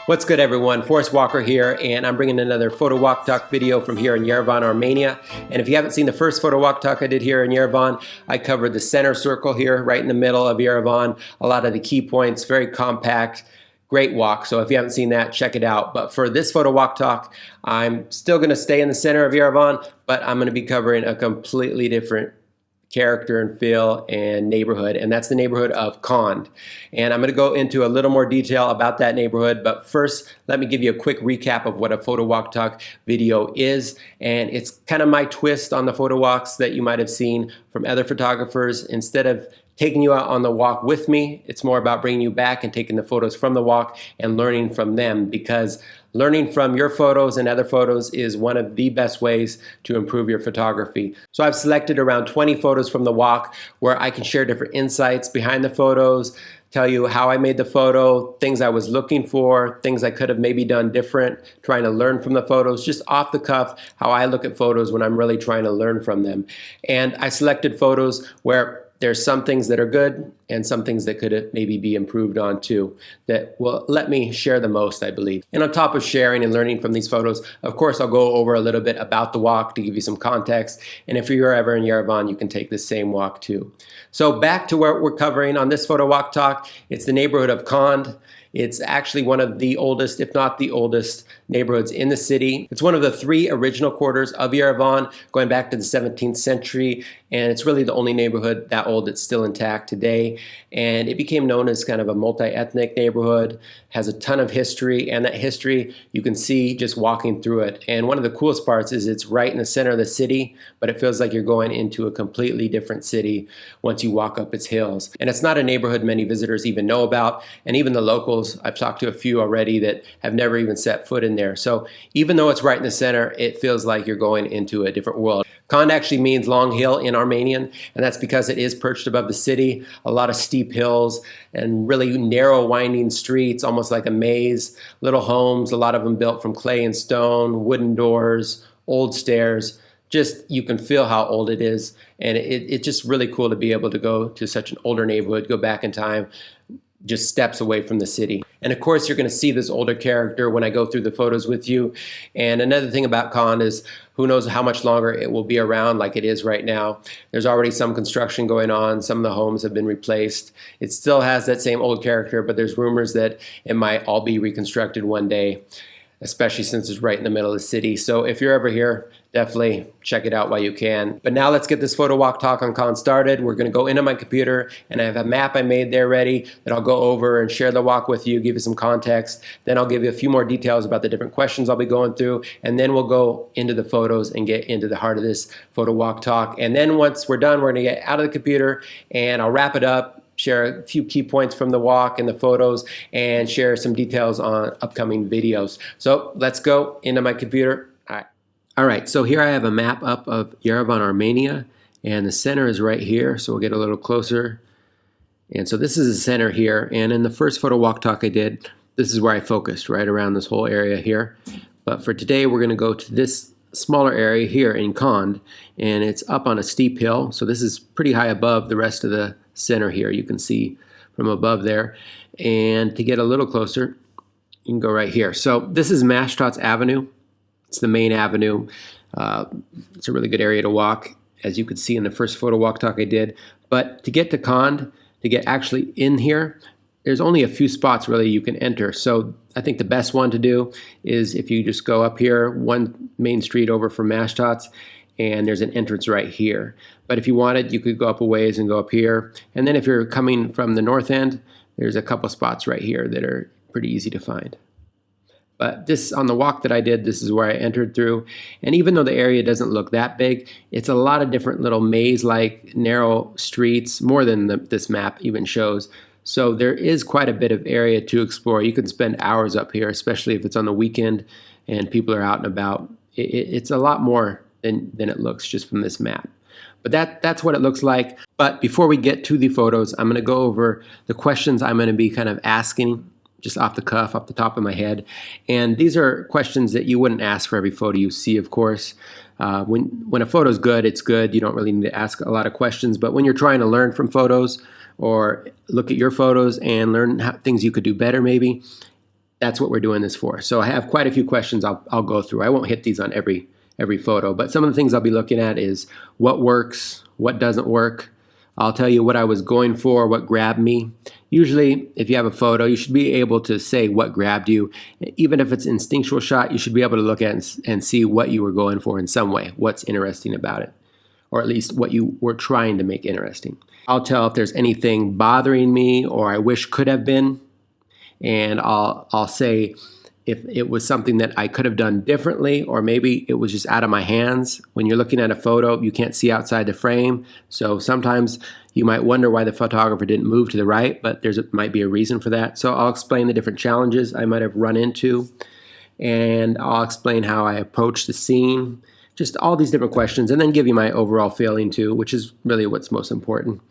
What's good, everyone? Forrest Walker here, and I'm bringing another photo walk talk video from here in Yerevan, Armenia. And if you haven't seen the first photo walk talk I did here in Yerevan, I covered the center circle here, right in the middle of Yerevan, a lot of the key points, very compact, great walk. So if you haven't seen that, check it out. But for this photo walk talk, I'm still going to stay in the center of Yerevan, but I'm going to be covering a completely different character and feel and neighborhood, and that's the neighborhood of Kond. And I'm going to go into a little more detail about that neighborhood, but first let me give you a quick recap of what a photo walk talk video is. And it's kind of my twist on the photo walks that you might have seen from other photographers. Instead of taking you out on the walk with me, it's more about bringing you back and taking the photos from the walk and learning from them, because learning from your photos and other photos is one of the best ways to improve your photography. So I've selected around 20 photos from the walk where I can share different insights behind the photos, tell you how I made the photo, things I was looking for, things I could have maybe done different, trying to learn from the photos, just off the cuff, how I look at photos when I'm really trying to learn from them. And I selected photos where there's some things that are good and some things that could maybe be improved on too, that will let me share the most, I believe. And on top of sharing and learning from these photos, of course, I'll go over a little bit about the walk to give you some context. And if you're ever in Yerevan, you can take the same walk too. So back to what we're covering on this photo walk talk, it's the neighborhood of Kond. It's actually one of the oldest, if not the oldest, neighborhoods in the city. It's one of the 3 original quarters of Yerevan, going back to the 17th century, and it's really the only neighborhood that old that's still intact today. And it became known as kind of a multi-ethnic neighborhood, has a ton of history, and that history you can see just walking through it. And one of the coolest parts is it's right in the center of the city, but it feels like you're going into a completely different city once you walk up its hills. And it's not a neighborhood many visitors even know about, and even the locals, I've talked to a few already that have never even set foot in there. So even though it's right in the center, it feels like you're going into a different world. Kond actually means long hill in Armenian, and that's because it is perched above the city, a lot of steep hills and really narrow winding streets, almost like a maze, little homes, a lot of them built from clay and stone, wooden doors, old stairs. Just, you can feel how old it is, and it's just really cool to be able to go to such an older neighborhood, go back in time, just steps away from the city. And of course, you're going to see this older character when I go through the photos with you. And another thing about Kond is who knows how much longer it will be around like it is right now. There's already some construction going on. Some of the homes have been replaced. It still has that same old character, but there's rumors that it might all be reconstructed one day, especially since it's right in the middle of the city. So if you're ever here, definitely check it out while you can. But now let's get this photo walk talk on Kond started. We're going to go into my computer, and I have a map I made there ready that I'll go over and share the walk with you, give you some context. Then I'll give you a few more details about the different questions I'll be going through, and then we'll go into the photos and get into the heart of this photo walk talk. And then once we're done, we're going to get out of the computer, and I'll wrap it up, share a few key points from the walk and the photos, and share some details on upcoming videos. So let's go into my computer. All right, so here I have a map up of Yerevan, Armenia, and the center is right here, so we'll get a little closer. And so this is the center here, and in the first photo walk talk I did, this is where I focused, right around this whole area here. But for today, we're going to go to this smaller area here in Kond, and it's up on a steep hill, so this is pretty high above the rest of the center here. You can see from above there. And to get a little closer, you can go right here. So this is Mashtots Avenue. It's the main avenue. It's a really good area to walk, as you could see in the first photo walk talk I did. But to get to Kond, to get actually in here, there's only a few spots really you can enter. So I think the best one to do is if you just go up here, one main street over from Mashtots, and there's an entrance right here. But if you wanted, you could go up a ways and go up here. And then if you're coming from the north end, there's a couple spots right here that are pretty easy to find. But this, on the walk that I did, this is where I entered through. And even though the area doesn't look that big, it's a lot of different little maze-like narrow streets, more than this map even shows. So there is quite a bit of area to explore. You can spend hours up here, especially if it's on the weekend and people are out and about. It's a lot more than it looks just from this map. But that's what it looks like. But before we get to the photos, I'm going to go over the questions I'm going to be kind of asking just off the cuff, off the top of my head. And these are questions that you wouldn't ask for every photo you see, of course. When a photo's good, it's good. You don't really need to ask a lot of questions. But when you're trying to learn from photos or look at your photos and learn things you could do better maybe, that's what we're doing this for. So I have quite a few questions I'll go through. I won't hit these on every photo, but some of the things I'll be looking at is what works, what doesn't work. I'll tell you what I was going for, what grabbed me. Usually, if you have a photo, you should be able to say what grabbed you. Even if it's an instinctual shot, you should be able to look at it and see what you were going for in some way, what's interesting about it, or at least what you were trying to make interesting. I'll tell if there's anything bothering me or I wish could have been, and I'll say if it was something that I could have done differently, or maybe it was just out of my hands. When you're looking at a photo, you can't see outside the frame. So sometimes you might wonder why the photographer didn't move to the right, but might be a reason for that. So I'll explain the different challenges I might have run into, and I'll explain how I approached the scene, just all these different questions, and then give you my overall feeling too, which is really what's most important.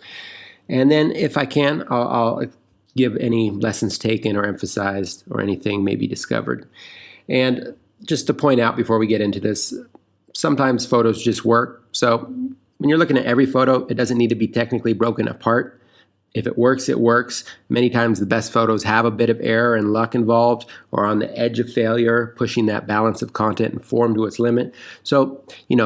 And then if I can, I'll give any lessons taken or emphasized or anything maybe discovered. And just to point out before we get into this, sometimes photos just work. So when you're looking at every photo, it doesn't need to be technically broken apart. If it works, it works. Many times the best photos have a bit of error and luck involved, or on the edge of failure, pushing that balance of content and form to its limit. So,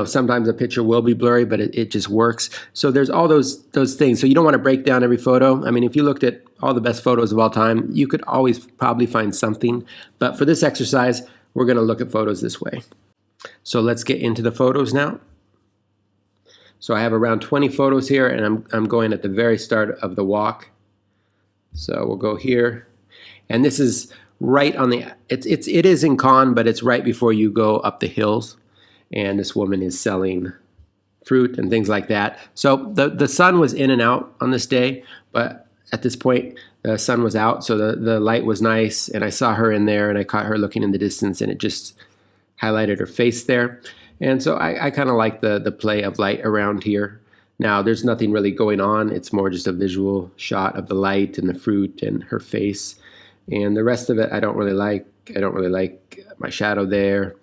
sometimes a picture will be blurry, but it just works. So there's all those things. So you don't want to break down every photo. I mean, if you looked at all the best photos of all time, you could always probably find something. But for this exercise, we're going to look at photos this way. So let's get into the photos now. So I have around 20 photos here, and I'm going at the very start of the walk. So we'll go here, and this is right on the. It is in Kond, but it's right before you go up the hills, and this woman is selling fruit and things like that. So the sun was in and out on this day, but at this point the sun was out, so the light was nice, and I saw her in there, and I caught her looking in the distance, and it just highlighted her face there. And so I kind of like the play of light around here. Now, there's nothing really going on. It's more just a visual shot of the light and the fruit and her face. And the rest of it I don't really like. I don't really like my shadow there.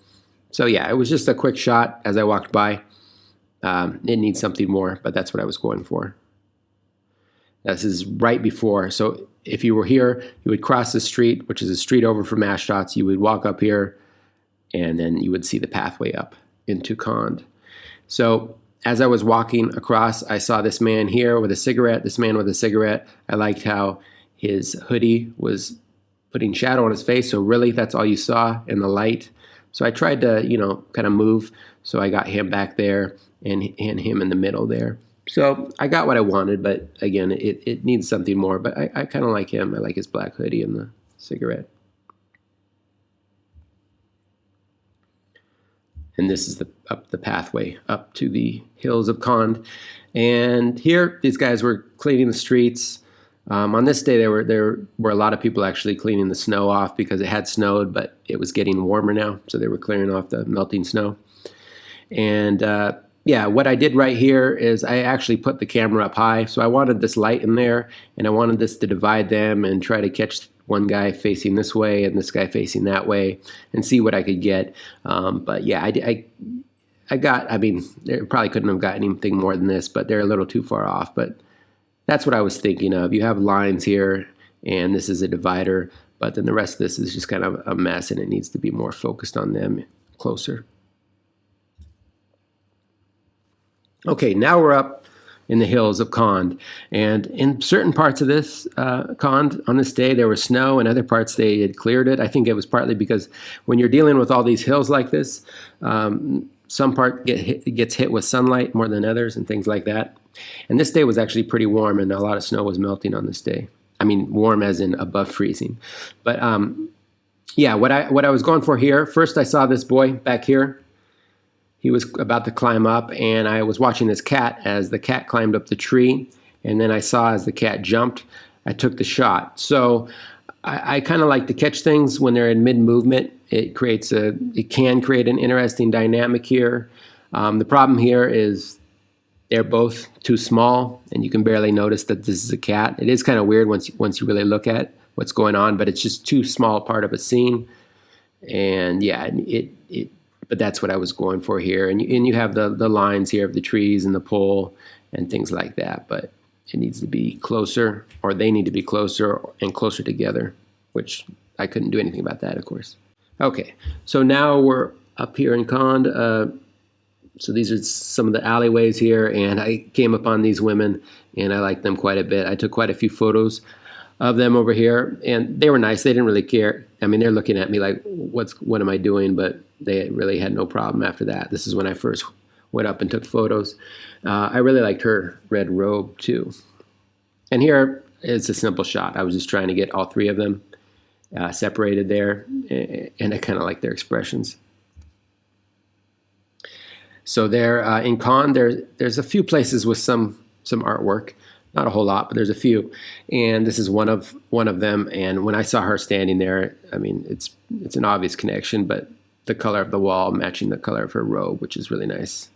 So yeah, it was just a quick shot as I walked by. It needs something more, but that's what I was going for. This is right before. So if you were here, you would cross the street, which is a street over from Ashdots. You would walk up here, and then you would see the pathway up into Kond. So as I was walking across, I saw this man here with a cigarette, this man with a cigarette. I liked how his hoodie was putting shadow on his face, so really that's all you saw in the light. So I tried to, kind of move, so I got him back there and him in the middle there. So I got what I wanted, but again, it needs something more, but I kind of like him. I like his black hoodie and the cigarette. And this is up the pathway up to the hills of Kond. And here, these guys were cleaning the streets. On this day, there were a lot of people actually cleaning the snow off because it had snowed, but it was getting warmer now, so they were clearing off the melting snow. And yeah, what I did right here is I actually put the camera up high. So I wanted this light in there, and I wanted this to divide them and try to catch one guy facing this way and this guy facing that way and see what I could get. But yeah, I mean, they probably couldn't have got anything more than this, but they're a little too far off. But that's what I was thinking of. You have lines here, and this is a divider, but then the rest of this is just kind of a mess, and it needs to be more focused on them closer. Okay, now we're up in the hills of Kond, and in certain parts of this Kond on this day there was snow, and other parts they had cleared it. I think it was partly because when you're dealing with all these hills like this, some part gets hit with sunlight more than others and things like that. And this day was actually pretty warm, and a lot of snow was melting on this day. I mean, warm as in above freezing. But yeah, what I was going for here, first I saw this boy back here. He was about to climb up, and I was watching this cat as the cat climbed up the tree, and then I saw as the cat jumped, I took the shot. So I kind of like to catch things when they're in mid-movement. It can create an interesting dynamic here. The problem here is they're both too small, and you can barely notice that this is a cat. It is kind of weird once you really look at what's going on, but it's just too small part of a scene. And yeah, but that's what I was going for here. And you have the lines here of the trees and the pole and things like that. But it needs to be closer, or they need to be closer and closer together, which I couldn't do anything about that, of course. Okay, so now we're up here in Kond. So these are some of the alleyways here, and I came upon these women, and I liked them quite a bit. I took quite a few photos of them over here, and they were nice. They didn't really care. I mean, they're looking at me like, what am I doing? But they really had no problem after that. This is when I first went up and took photos. I really liked her red robe too. And here it's a simple shot. I was just trying to get all three of them separated there, and I kind of like their expressions. So there in Kond, there's a few places with some artwork, not a whole lot, but there's a few, and this is one of them. And when I saw her standing there, I mean, it's an obvious connection, but the color of the wall matching the color of her robe, which is really nice.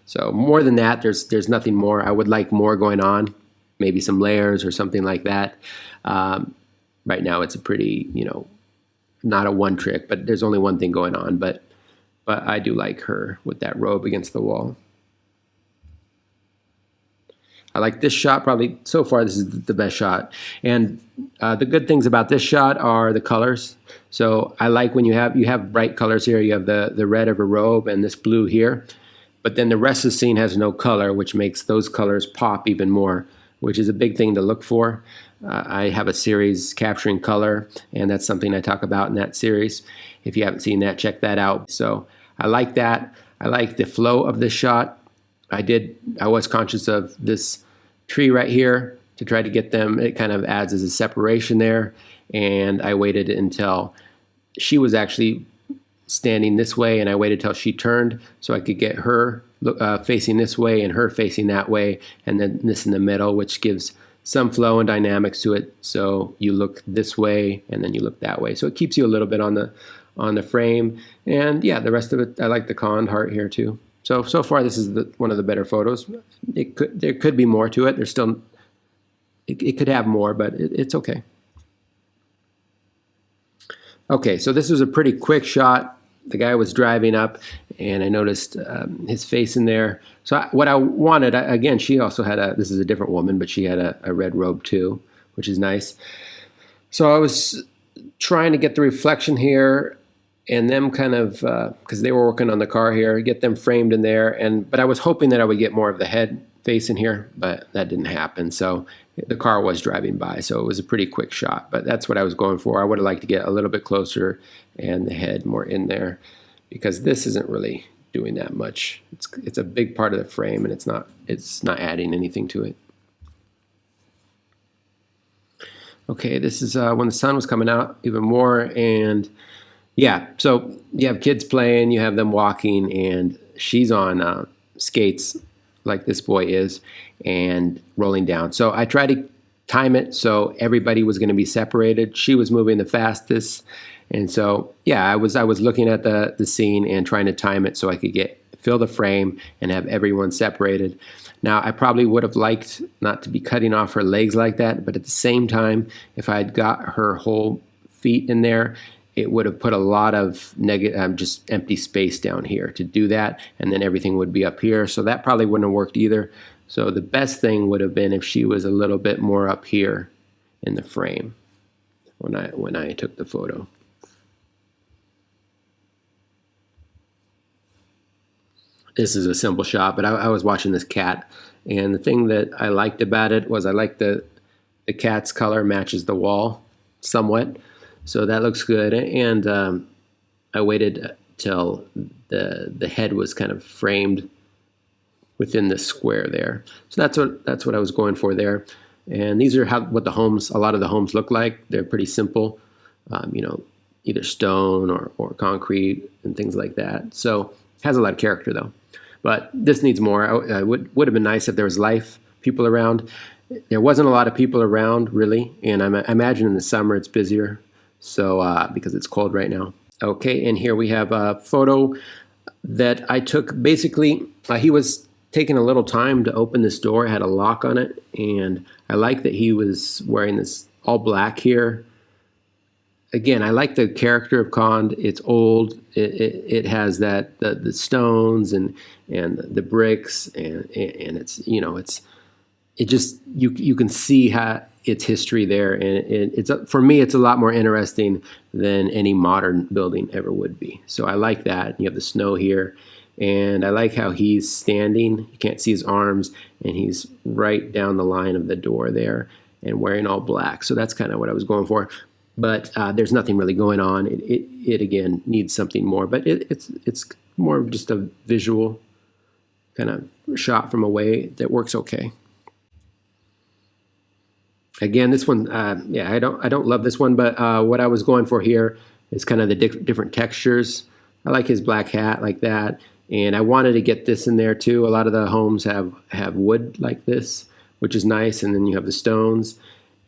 So more than that, there's nothing more. I would like more going on, maybe some layers or something like that. Right now, it's a pretty, not a one trick, but there's only one thing going on, but I do like her with that robe against the wall. I like this shot. Probably so far this is the best shot. And the good things about this shot are the colors. So I like when you have bright colors here. You have the red of a robe and this blue here. But then the rest of the scene has no color, which makes those colors pop even more, which is a big thing to look for. I have a series capturing color, and that's something I talk about in that series. If you haven't seen that, check that out. So I like that. I like the flow of this shot. I was conscious of this tree right here to try to get them. It kind of adds as a separation there. And I waited until she was actually standing this way, and I waited till she turned so I could get her facing this way and her facing that way, and then this in the middle, which gives some flow and dynamics to it. So you look this way and then you look that way. So it keeps you a little bit on the frame. And yeah, the rest of it, I like the Kond heart here too. So far this is one of the better photos. There could be more to it. There's still, it could have more, but it's okay. Okay, so this was a pretty quick shot. The guy was driving up, and I noticed his face in there. So what I wanted, again, she also had this is a different woman, but she had a red robe too, which is nice. So I was trying to get the reflection here, and them kind of, because they were working on the car here, get them framed in there. But I was hoping that I would get more of the head face in here, but that didn't happen. So the car was driving by, so it was a pretty quick shot, but that's what I was going for. I would have liked to get a little bit closer and the head more in there, because this isn't really doing that much. It's a big part of the frame, and it's not adding anything to it. Okay, this is when the sun was coming out even more, and yeah, so you have kids playing, you have them walking, and she's on skates like this boy is, and rolling down. So I tried to time it so everybody was going to be separated. She was moving the fastest, and so yeah, I was looking at the scene and trying to time it so I could fill the frame and have everyone separated. Now I probably would have liked not to be cutting off her legs like that, but at the same time, if I had got her whole feet in there, it would have put a lot of just empty space down here to do that, and then everything would be up here. So that probably wouldn't have worked either. So the best thing would have been if she was a little bit more up here in the frame when I took the photo. This is a simple shot, but I was watching this cat, and the thing that I liked about it was I liked the cat's color matches the wall somewhat. So that looks good, and I waited till the head was kind of framed within the square there. So that's what I was going for there. And these are what a lot of the homes look like. They're pretty simple, either stone or concrete and things like that. So it has a lot of character though. But this needs more. It would have been nice if there was people around. There wasn't a lot of people around really, and I imagine in the summer it's busier. So because it's cold right now. Okay, and here we have a photo that I took. Basically, he was taking a little time to open this door. It had a lock on it, and I like that he was wearing this all black here. Again, I like the character of Kond. It's old. It has that the stones and the bricks, and it's it just you can see how its history there, and it's for me it's a lot more interesting than any modern building ever would be. So I like that. You have the snow here, and I like how he's standing. You can't see his arms, and he's right down the line of the door there and wearing all black. So that's kind of what I was going for. But there's nothing really going on. It again needs something more, but it's more of just a visual kind of shot from away that works okay. Again, this one, yeah, I don't love this one, but what I was going for here is kind of the different textures. I like his black hat like that, and I wanted to get this in there too. A lot of the homes have wood like this, which is nice, and then you have the stones,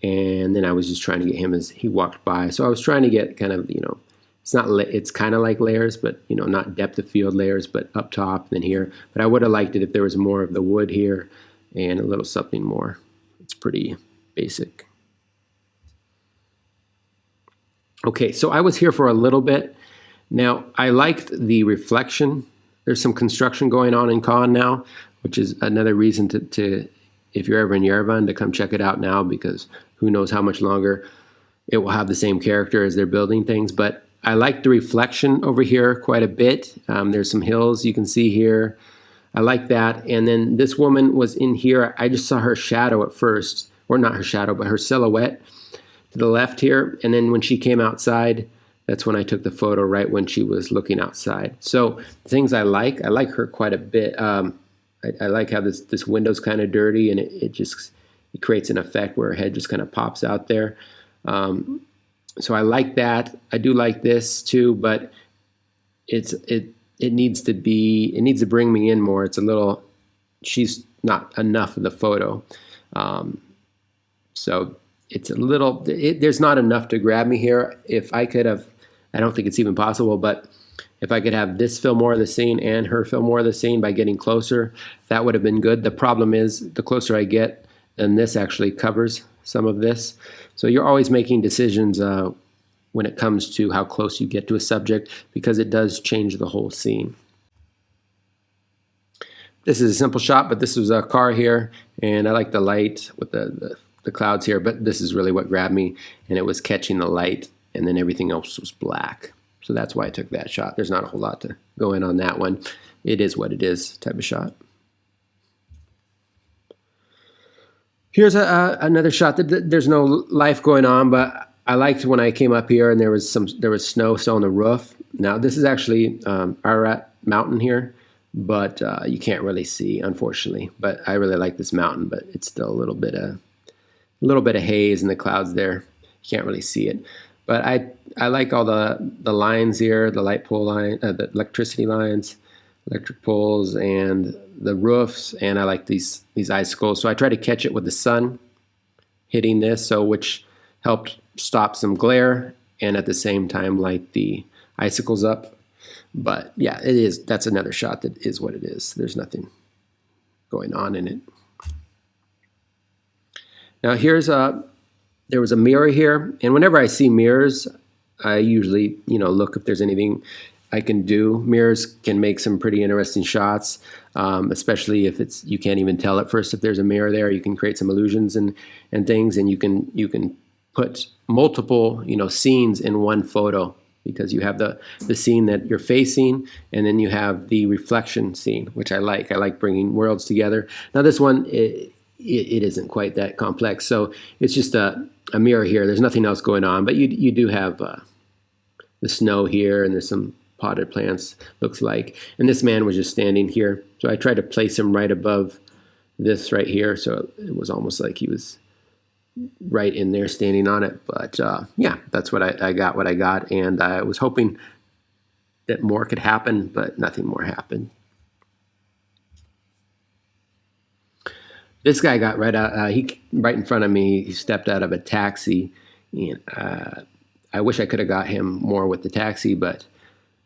and then I was just trying to get him as he walked by. So I was trying to get kind of, it's kind of like layers, but not depth of field layers, but up top and then here. But I would have liked it if there was more of the wood here and a little something more. It's pretty basic. Okay, so I was here for a little bit. Now, I liked the reflection. There's some construction going on in Kond now, which is another reason to if you're ever in Yerevan, to come check it out now, because who knows how much longer it will have the same character as they're building things. But I like the reflection over here quite a bit. There's some hills you can see here. I like that. And then this woman was in here. I just saw her shadow at first, or not her shadow, but her silhouette to the left here. And then when she came outside, that's when I took the photo, right when she was looking outside. So things I like her quite a bit. I like how this window's kind of dirty, and it creates an effect where her head just kind of pops out there. So I like that. I do like this too, but it needs to bring me in more. It's a little, she's not enough of the photo. So it's a little, there's not enough to grab me here. If I could have, I don't think it's even possible, but if I could have this film more of the scene and her film more of the scene by getting closer, that would have been good. The problem is, the closer I get, then this actually covers some of this. So you're always making decisions when it comes to how close you get to a subject, because it does change the whole scene. This is a simple shot, but this was a car here, and I like the light with the clouds here, but this is really what grabbed me, and it was catching the light, and then everything else was black. So that's why I took that shot. There's not a whole lot to go in on that one. It is what it is type of shot. Here's another shot that there's no life going on, but I liked when I came up here and there was snow still on the roof. Now this is actually Ararat Mountain here, but you can't really see, unfortunately. But I really like this mountain, but it's still a little bit of haze in the clouds there. You can't really see it. But I like all the lines here, the light pole line, the electricity lines, electric poles, and the roofs, and I like these icicles. So I try to catch it with the sun hitting this, which helped stop some glare, and at the same time light the icicles up. But yeah, that's another shot that is what it is. There's nothing going on in it. Now here's there was a mirror here, and whenever I see mirrors, I usually, look if there's anything I can do. Mirrors can make some pretty interesting shots, especially if you can't even tell at first if there's a mirror there. You can create some illusions and things, and you can put multiple, scenes in one photo, because you have the scene that you're facing, and then you have the reflection scene, which I like. I like bringing worlds together. Now this one, it isn't quite that complex, so it's just a mirror here. There's nothing else going on, but you do have the snow here, and there's some potted plants, looks like. And this man was just standing here, so I tried to place him right above this right here, so it was almost like he was right in there standing on it. But yeah, that's what I got what I got, and I was hoping that more could happen, but nothing more happened. This guy got right in front of me. He stepped out of a taxi, and I wish I could have got him more with the taxi, but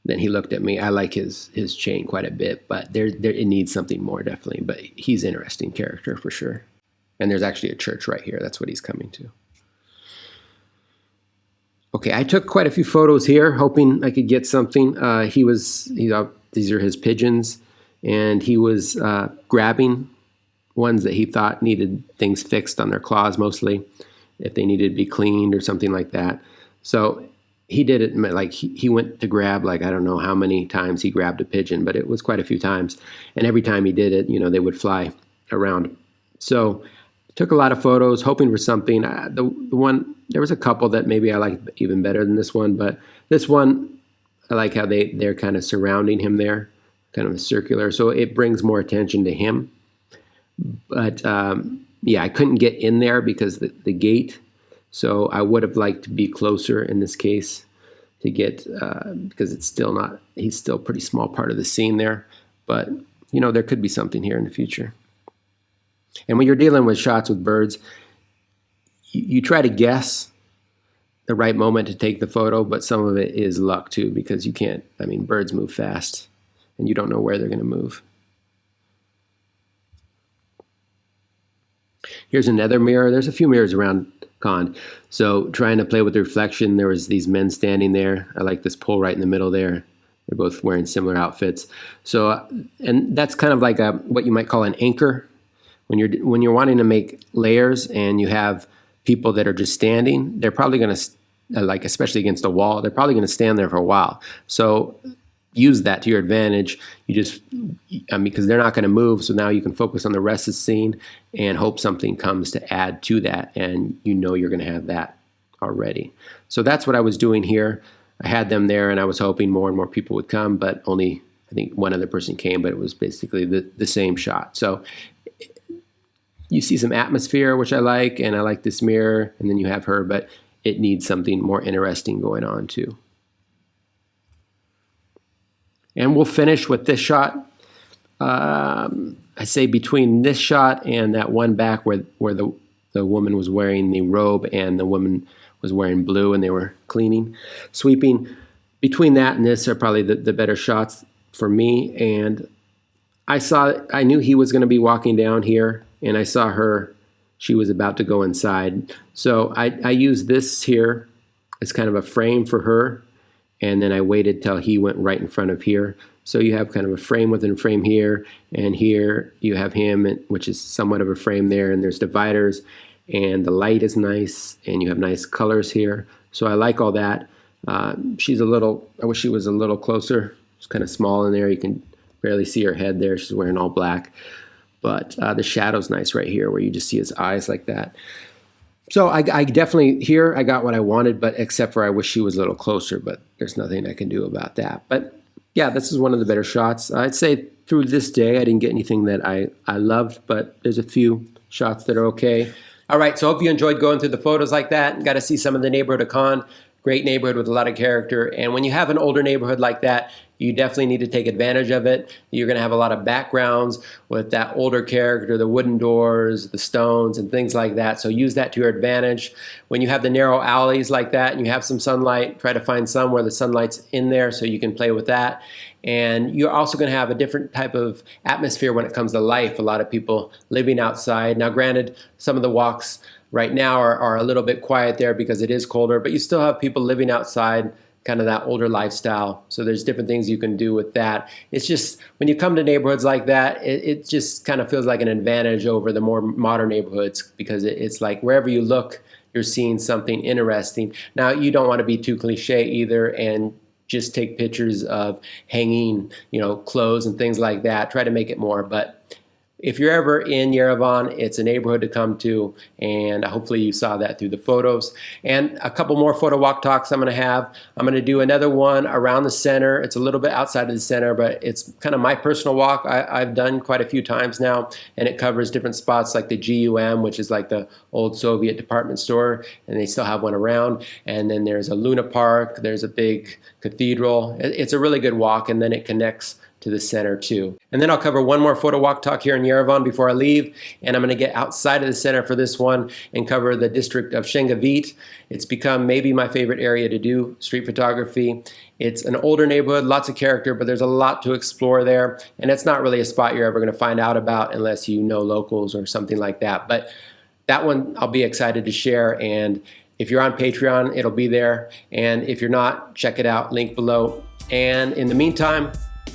then he looked at me. I like his chain quite a bit, but it needs something more, definitely. But he's an interesting character for sure. And there's actually a church right here. That's what he's coming to. Okay, I took quite a few photos here, hoping I could get something. These are his pigeons, and he was grabbing ones that he thought needed things fixed on their claws mostly. if they needed to be cleaned or something like that. So he did it like he went to grab, like, I don't know how many times he grabbed a pigeon, but it was quite a few times. And every time he did it, you know, they would fly around. So took a lot of photos, hoping for something. The one, there was a couple that maybe I liked even better than this one, but this one, I like how they're kind of surrounding him there, kind of circular. So it brings more attention to him. But yeah, I couldn't get in there because the gate. So I would have liked to be closer in this case to get, because it's still not, he's still a pretty small part of the scene there. But, you know, there could be something here in the future. And when you're dealing with shots with birds, you try to guess the right moment to take the photo, but some of it is luck too, because you can't, I mean, birds move fast and you don't know where they're going to move. Here's another mirror. There's a few mirrors around Kond. So trying to play with the reflection, there was these men standing there. I like this pole right in the middle there. They're both wearing similar outfits. So, and that's kind of like what you might call an anchor. When you're wanting to make layers and you have people that are just standing, they're probably going to, like, especially against a wall, they're probably going to stand there for a while. So use that to your advantage. You just, because they're not going to move, so now you can focus on the rest of the scene and hope something comes to add to that, and you know you're going to have that already. So that's what I was doing here. I had them there, and I was hoping more and more people would come, but only, I think, one other person came, but it was basically the same shot. So you see some atmosphere, which I like, and I like this mirror, and then you have her, but it needs something more interesting going on too. And we'll finish with this shot. I say between this shot and that one back where the woman was wearing the robe and the woman was wearing blue and they were cleaning, sweeping. Between that and this are probably the better shots for me. And I knew he was going to be walking down here, and I saw her, she was about to go inside. So I used this here as kind of a frame for her, and then I waited till he went right in front of here. So you have kind of a frame within a frame here, and here you have him, which is somewhat of a frame there, and there's dividers, and the light is nice, and you have nice colors here. So I like all that. She's a little, I wish she was a little closer. She's kind of small in there. You can barely see her head there. She's wearing all black. But the shadow's nice right here where you just see his eyes like that. So I definitely, here I got what I wanted, but except for I wish she was a little closer, but there's nothing I can do about that. But yeah, this is one of the better shots. I'd say through this day, I didn't get anything that I loved, but there's a few shots that are okay. All right, so hope you enjoyed going through the photos like that. Got to see some of the neighborhood of Kond. Great neighborhood with a lot of character. And when you have an older neighborhood like that, you definitely need to take advantage of it. You're going to have a lot of backgrounds with that older character, the wooden doors, the stones, and things like that. So use that to your advantage. When you have the narrow alleys like that and you have some sunlight, try to find some where the sunlight's in there so you can play with that. And you're also going to have a different type of atmosphere when it comes to life. A lot of people living outside. Now, granted, some of the walks right now are a little bit quiet there because it is colder, but you still have people living outside, kind of that older lifestyle. So there's different things you can do with that. It's just, when you come to neighborhoods like that, it just kind of feels like an advantage over the more modern neighborhoods, because it's like wherever you look, you're seeing something interesting. Now, you don't want to be too cliche either and just take pictures of hanging, clothes and things like that. Try to make it more, but if you're ever in Yerevan, it's a neighborhood to come to, and hopefully you saw that through the photos. And a couple more photo walk talks I'm going to have. I'm going to do another one around the center. It's a little bit outside of the center, but it's kind of my personal walk. I've done quite a few times now, and it covers different spots like the GUM, which is like the old Soviet department store, and they still have one around. And then there's a Luna Park. There's a big cathedral. It's a really good walk, and then it connects to the center too. And then I'll cover one more photo walk talk here in Yerevan before I leave, and I'm going to get outside of the center for this one and cover the district of Shengavit. It's become maybe my favorite area to do street photography. It's an older neighborhood, lots of character, but there's a lot to explore there, and it's not really a spot you're ever going to find out about unless you know locals or something like that. But that one I'll be excited to share, and if you're on Patreon, it'll be there, and if you're not, check it out, link below. And in the meantime,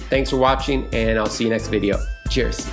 thanks for watching, and I'll see you next video. Cheers.